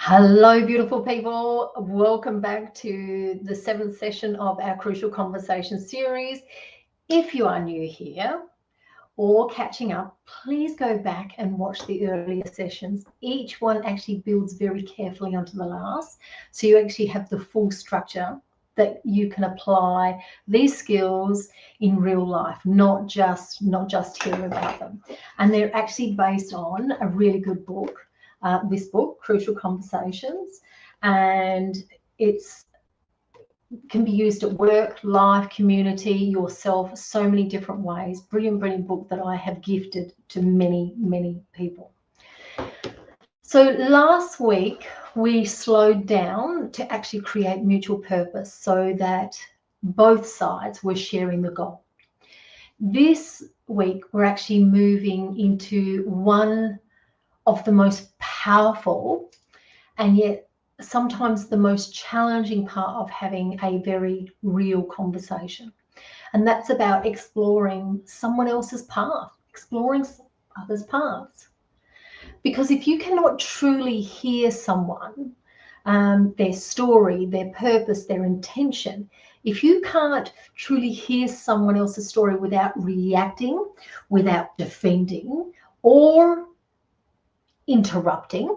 Hello, beautiful people. Welcome back to the 7th session of our Crucial Conversation series. If you are new here or catching up, please go back and watch the earlier sessions. Each one actually builds very carefully onto the last, so you actually have the full structure that you can apply these skills in real life, not just hear about them. And they're actually based on a really good book. This book, Crucial Conversations, and it's can be used at work, life, community, yourself, so many different ways. Brilliant book that I have gifted to many people. So last week we slowed down to actually create mutual purpose so that both sides were sharing the goal. This week we're actually moving into one of the most powerful and yet sometimes the most challenging part of having a very real conversation. And that's about exploring someone else's path, exploring others' paths. Because if you cannot truly hear someone, their story, their purpose, their intention, if you can't truly hear someone else's story without reacting, without defending, or interrupting,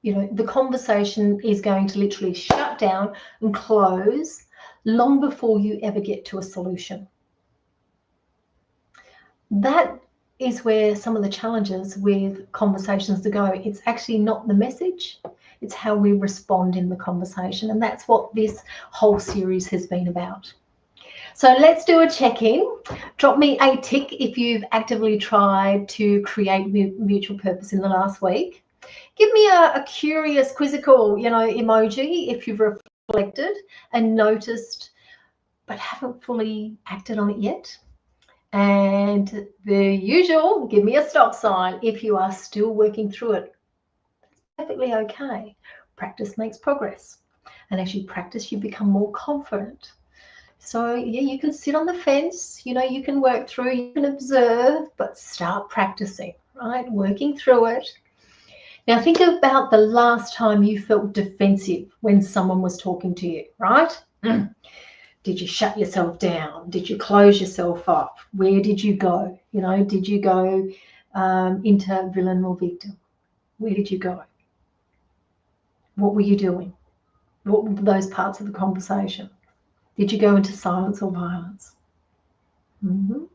the conversation is going to literally shut down and close long before you ever get to a solution. That is where some of the challenges with conversations to go. It's actually not the message, it's how we respond in the conversation. And that's what this whole series has been about. So let's do a check-in. Drop me a tick if you've actively tried to create mutual purpose in the last week. Give me a curious, quizzical, emoji if you've reflected and noticed but haven't fully acted on it yet. And the usual, give me a stop sign if you are still working through it. That's perfectly okay. Practice makes progress. And as you practice, you become more confident. So yeah, you can sit on the fence, you can work through, you can observe, but start practicing, right? Working through it. Now think about the last time you felt defensive when someone was talking to you, right? Did you shut yourself down? Did you close yourself up? Where did you go? Did you go into villain or victim? Where did you go? What were you doing? What were those parts of the conversation? Did you go into silence or violence? The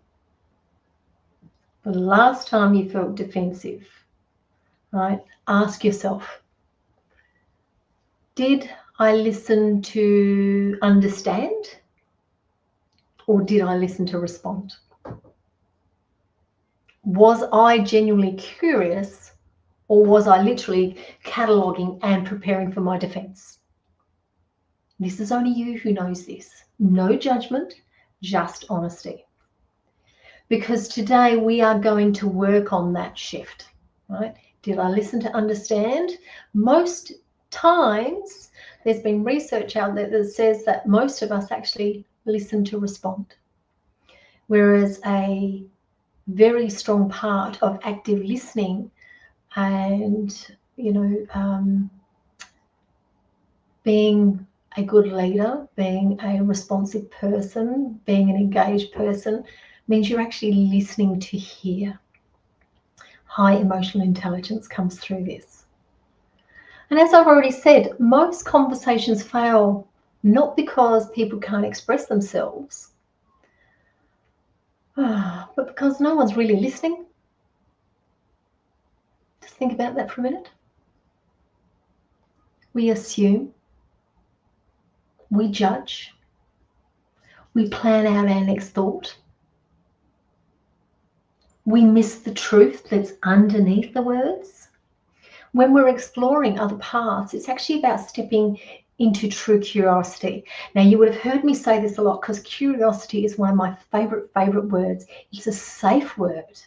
last time you felt defensive, right? Ask yourself, did I listen to understand or did I listen to respond? Was I genuinely curious or was I literally cataloging and preparing for my defense? This is only you who knows this. No judgment, just honesty. Because today we are going to work on that shift, right? Did I listen to understand? Most times there's been research out there that says that most of us actually listen to respond. Whereas a very strong part of active listening and, being a good leader, being a responsive person, being an engaged person, means you're actually listening to hear. High emotional intelligence comes through this. And as I've already said, most conversations fail not because people can't express themselves, but because no one's really listening. Just think about that for a minute. We assume, we judge, we plan out our next thought. We miss the truth that's underneath the words. When we're exploring other paths, it's actually about stepping into true curiosity. Now, you would have heard me say this a lot because curiosity is one of my favorite words. It's a safe word.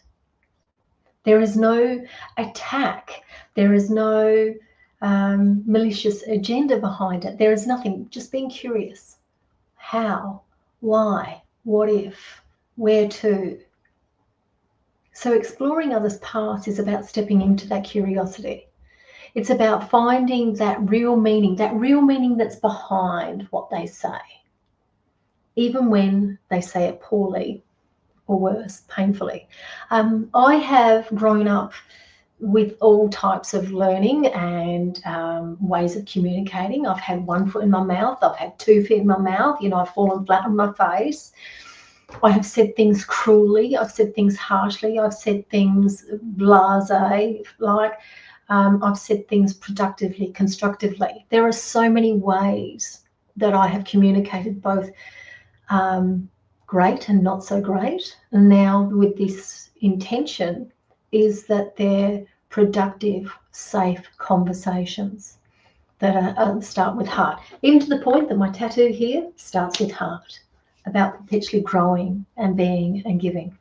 There is no attack. There is no malicious agenda behind it. There is nothing, just being curious. How? Why? What if? Where to? So exploring others' paths is about stepping into that curiosity. It's about finding that real meaning that's behind what they say, even when they say it poorly or worse, painfully. I have grown up with all types of learning and ways of communicating. I've had one foot in my mouth. I've had 2 feet in my mouth. You know, I've fallen flat on my face. I have said things cruelly. I've said things harshly. I've said things blasé, like I've said things productively, constructively. There are so many ways that I have communicated, both great and not so great. And now with this intention is that they're productive, safe conversations that start with heart. Even to the point that my tattoo here starts with heart, about perpetually growing and being and giving.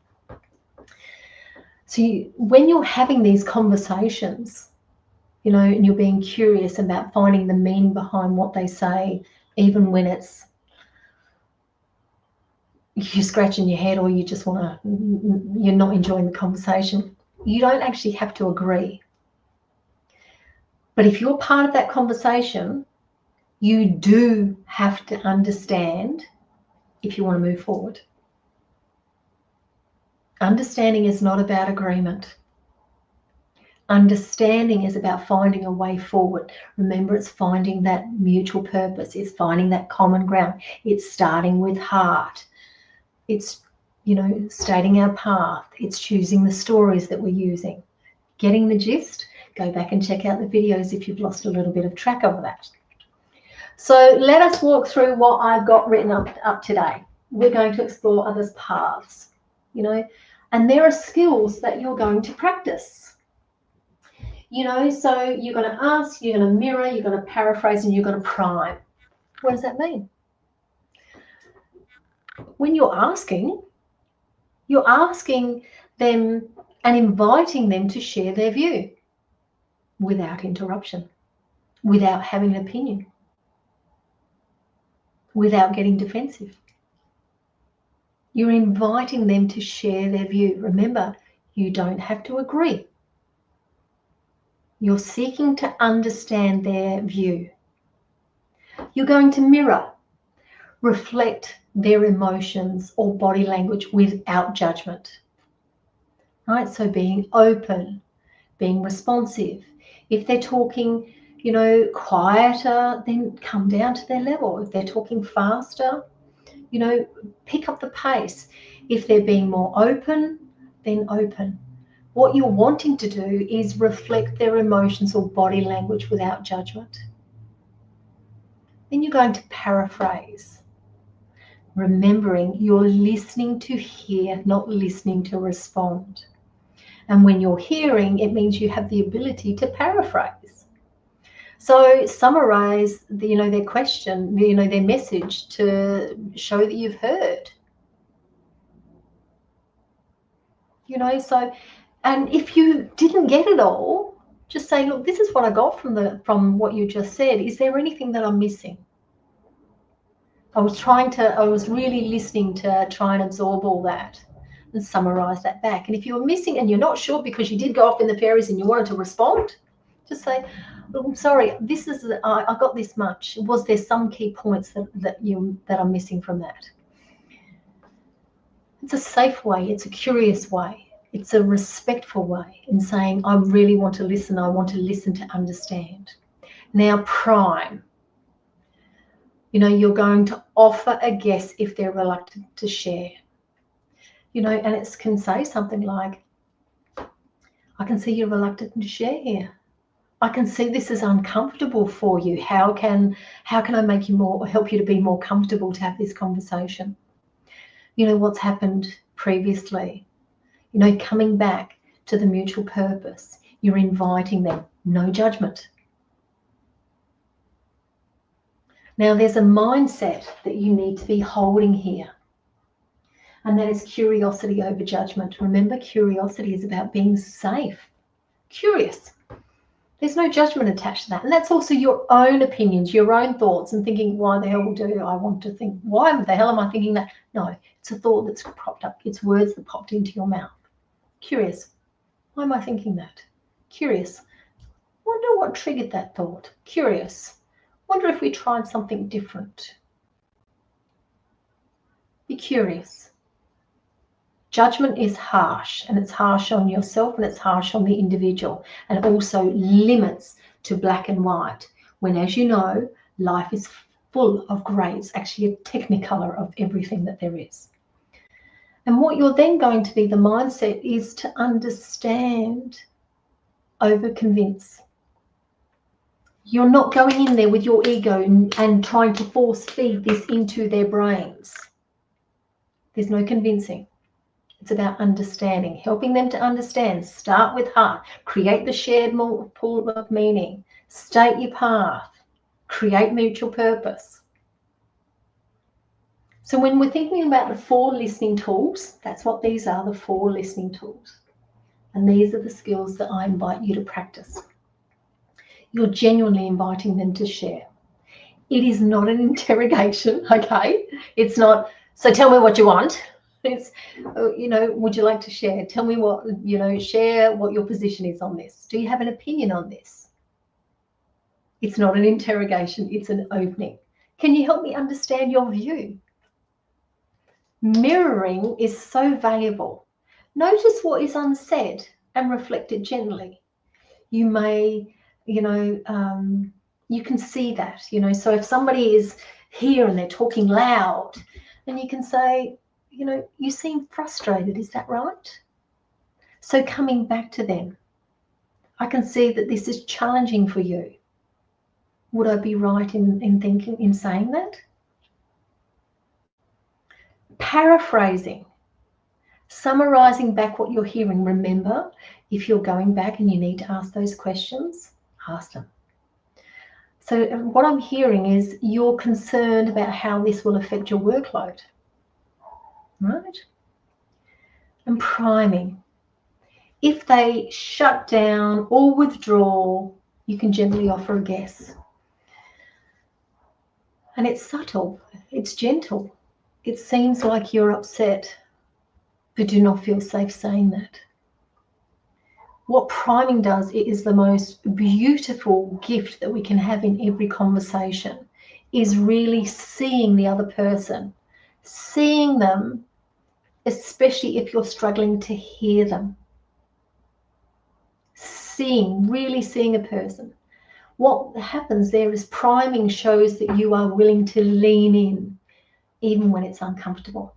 So when you're having these conversations, you know, and you're being curious about finding the meaning behind what they say, even when it's you're scratching your head or you just want to, you're not enjoying the conversation, you don't actually have to agree. But if you're part of that conversation, you do have to understand if you want to move forward. Understanding is not about agreement. Understanding is about finding a way forward. Remember, it's finding that mutual purpose. It's finding that common ground. It's starting with heart. It's, you know, stating our path. It's choosing the stories that we're using. Getting the gist? Go back and check out the videos if you've lost a little bit of track of that. So let us walk through what I've got written up today. We're going to explore others' paths, you know, and there are skills that you're going to practice. You know, so you're going to ask, you're going to mirror, you're going to paraphrase, and you're going to prime. What does that mean? When you're asking them and inviting them to share their view without interruption, without having an opinion, without getting defensive. You're inviting them to share their view. Remember, you don't have to agree. You're seeking to understand their view. You're going to mirror, reflect their emotions or body language without judgment. Right? So being open, being responsive. If they're talking, you know, quieter, then come down to their level. If they're talking faster, you know, pick up the pace. If they're being more open, then open. What you're wanting to do is reflect their emotions or body language without judgment. Then you're going to paraphrase, remembering you're listening to hear, not listening to respond. And when you're hearing, it means you have the ability to paraphrase. So summarize, you know, their question, you know, their message to show that you've heard. You know, so, and if you didn't get it all, just say, look, this is what I got from what you just said. Is there anything that I'm missing? I was really listening to try and absorb all that and summarize that back. And if you're missing and you're not sure because you did go off in the fairies and you wanted to respond, just say, look, I'm sorry, this is, I got this much. Was there some key points that I'm missing from that? It's a safe way. It's a curious way. It's a respectful way in saying, I really want to listen. I want to listen to understand. Now, prime. You know, you're going to offer a guess if they're reluctant to share. You know, and it can say something like, I can see you're reluctant to share here. I can see this is uncomfortable for you. How can I make you more, or help you to be more comfortable to have this conversation? You know, what's happened previously? You know, coming back to the mutual purpose. You're inviting them, no judgment. Now, there's a mindset that you need to be holding here, and that is curiosity over judgment. Remember, curiosity is about being safe, curious. There's no judgment attached to that. And that's also your own opinions, your own thoughts, and thinking, why the hell do I want to think? Why the hell am I thinking that? No, it's a thought that's propped up. It's words that popped into your mouth. Curious. Why am I thinking that? Curious. Wonder what triggered that thought. Curious. Wonder if we tried something different. Be curious. Judgment is harsh, and it's harsh on yourself and it's harsh on the individual, and also limits to black and white, when, as you know, life is full of grey. It's actually a technicolor of everything that there is. And what you're then going to be, the mindset is to understand over convince. You're not going in there with your ego and trying to force feed this into their brains. There's no convincing. It's about understanding, helping them to understand. Start with heart. Create the shared pool of meaning. State your path. Create mutual purpose. So when we're thinking about the 4 listening tools, that's what these are, the 4 listening tools. And these are the skills that I invite you to practice. You're genuinely inviting them to share. It is not an interrogation, okay? It's not, so tell me what you want. It's, would you like to share? Tell me what, share what your position is on this. Do you have an opinion on this? It's not an interrogation, it's an opening. Can you help me understand your view? Mirroring is so valuable. Notice what is unsaid and reflect it gently. You may, you can see that, so if somebody is here and they're talking loud, then you can say, you seem frustrated, is that right? So coming back to them, I can see that this is challenging for you. Would I be right in saying that? Paraphrasing, summarizing back what you're hearing. Remember, if you're going back and you need to ask those questions, ask them. So what I'm hearing is you're concerned about how this will affect your workload, right? And priming. If they shut down or withdraw, you can gently offer a guess. And it's subtle, it's gentle. It seems like you're upset, but do not feel safe saying that. What priming does, it is the most beautiful gift that we can have in every conversation, is really seeing the other person, seeing them, especially if you're struggling to hear them. Really seeing a person. What happens there is priming shows that you are willing to lean in, even when it's uncomfortable.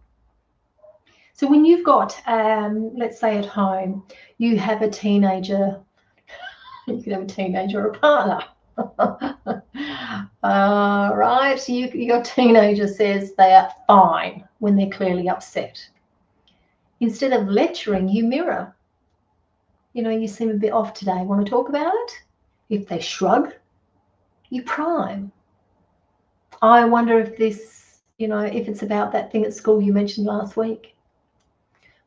So when you've got, let's say at home, you have a teenager, you could have a teenager or a partner. Right, so your teenager says they are fine when they're clearly upset. Instead of lecturing, you mirror. You seem a bit off today. Want to talk about it? If they shrug, you prime. I wonder if this, if it's about that thing at school you mentioned last week.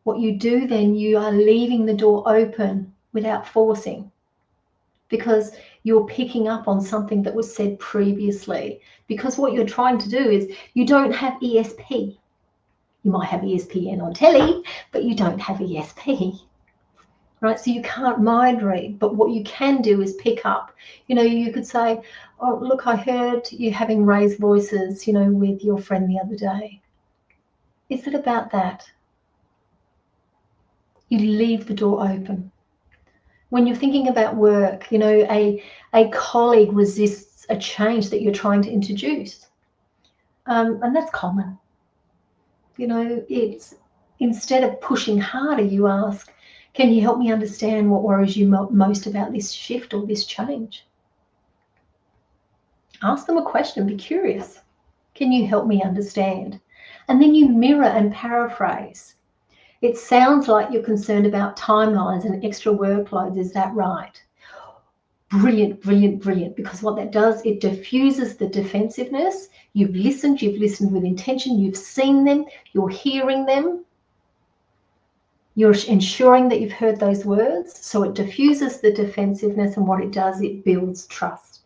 What you do then, you are leaving the door open without forcing, because you're picking up on something that was said previously. Because what you're trying to do is, you don't have ESP. You might have ESPN on telly, but you don't have ESP. Right, so you can't mind read, but what you can do is pick up. You could say, oh, look, I heard you having raised voices, with your friend the other day. Is it about that? You leave the door open. When you're thinking about work, a colleague resists a change that you're trying to introduce. And that's common. It's, instead of pushing harder, you ask, can you help me understand what worries you most about this shift or this change? Ask them a question, be curious. Can you help me understand? And then you mirror and paraphrase. It sounds like you're concerned about timelines and extra workloads, is that right? Brilliant, brilliant, brilliant, because what that does, it diffuses the defensiveness. You've listened with intention, you've seen them, you're hearing them. You're ensuring that you've heard those words, so it diffuses the defensiveness, and what it does, it builds trust.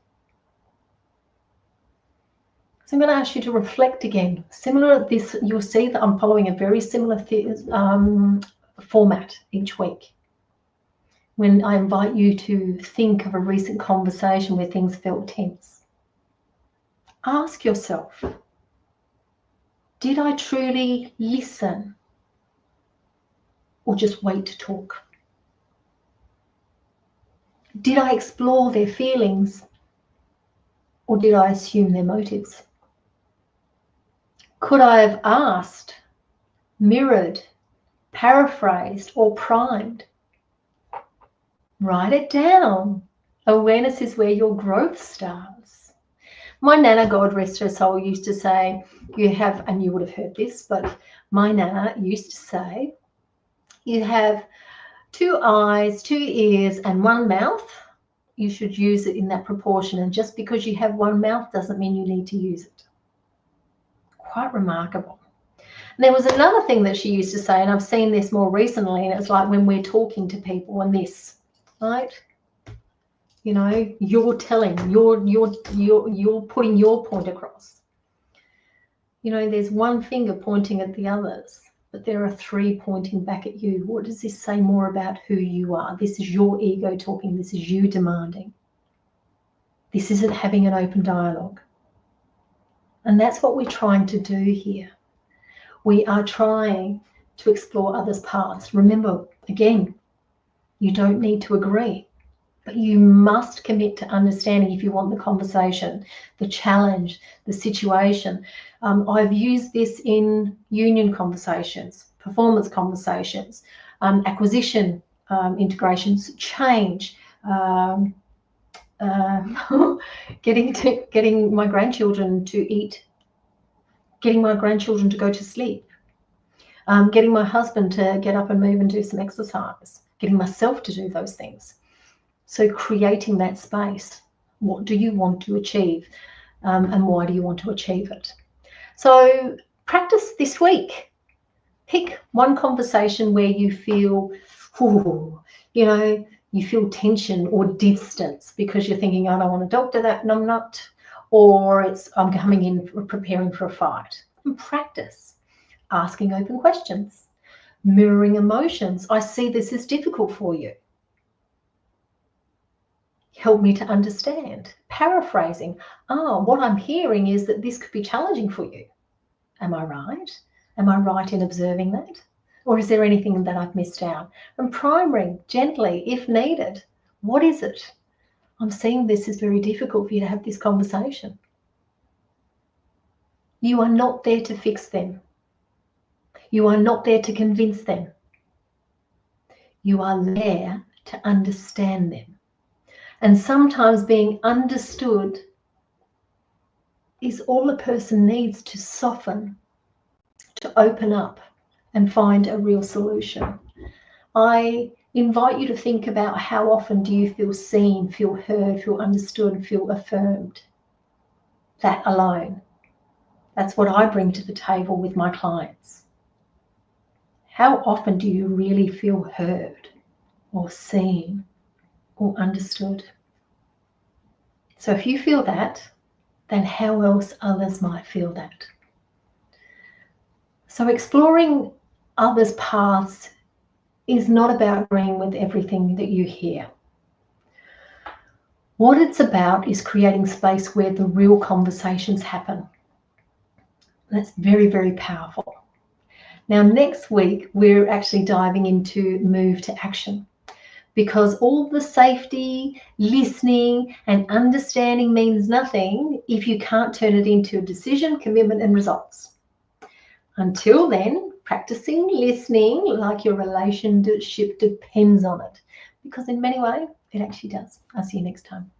So I'm going to ask you to reflect again. Similar to this, you'll see that I'm following a very similar format each week. when I invite you to think of a recent conversation where things felt tense. Ask yourself, did I truly listen or just wait to talk? Did I explore their feelings or did I assume their motives? Could I have asked, mirrored, paraphrased, or primed? Write it down. Awareness is where your growth starts. My Nana, God rest her soul, used to say, and you would have heard this, but my Nana used to say, you have 2 eyes, 2 ears, and 1 mouth. You should use it in that proportion. And just because you have 1 mouth doesn't mean you need to use it. Quite remarkable. And there was another thing that she used to say, and I've seen this more recently, and it's like when we're talking to people and this, right? You know, you're telling, you're putting your point across. You know, there's 1 finger pointing at the others, but there are 3 pointing back at you. What does this say more about who you are? This is your ego talking. This is you demanding. This isn't having an open dialogue. And that's what we're trying to do here. We are trying to explore others' paths. Remember, again, you don't need to agree, but you must commit to understanding if you want the conversation, the challenge, the situation. I've used this in union conversations, performance conversations, acquisition integrations, change, getting my grandchildren to eat, getting my grandchildren to go to sleep, getting my husband to get up and move and do some exercise, getting myself to do those things. So creating that space. What do you want to achieve? And why do you want to achieve it? So practice this week. Pick 1 conversation where you feel, you know, you feel tension or distance because you're thinking, I don't want to talk to that, and I'm not. Or I'm coming in preparing for a fight. And practice asking open questions, mirroring emotions. I see this is difficult for you. Help me to understand. Paraphrasing. What I'm hearing is that this could be challenging for you. Am I right? Am I right in observing that? Or is there anything that I've missed out? And priming gently if needed. What is it? I'm seeing this is very difficult for you to have this conversation. You are not there to fix them. You are not there to convince them. You are there to understand them. And sometimes being understood is all a person needs to soften, to open up and find a real solution. I invite you to think about how often do you feel seen, feel heard, feel understood, feel affirmed. That alone. That's what I bring to the table with my clients. How often do you really feel heard or seen or understood? So if you feel that, then how else others might feel that? So exploring others' paths is not about agreeing with everything that you hear. What it's about is creating space where the real conversations happen. That's very, very powerful. Now, next week, we're actually diving into move to action, because all the safety, listening, and understanding means nothing if you can't turn it into a decision, commitment, and results. Until then, practicing listening like your relationship depends on it, because in many ways, it actually does. I'll see you next time.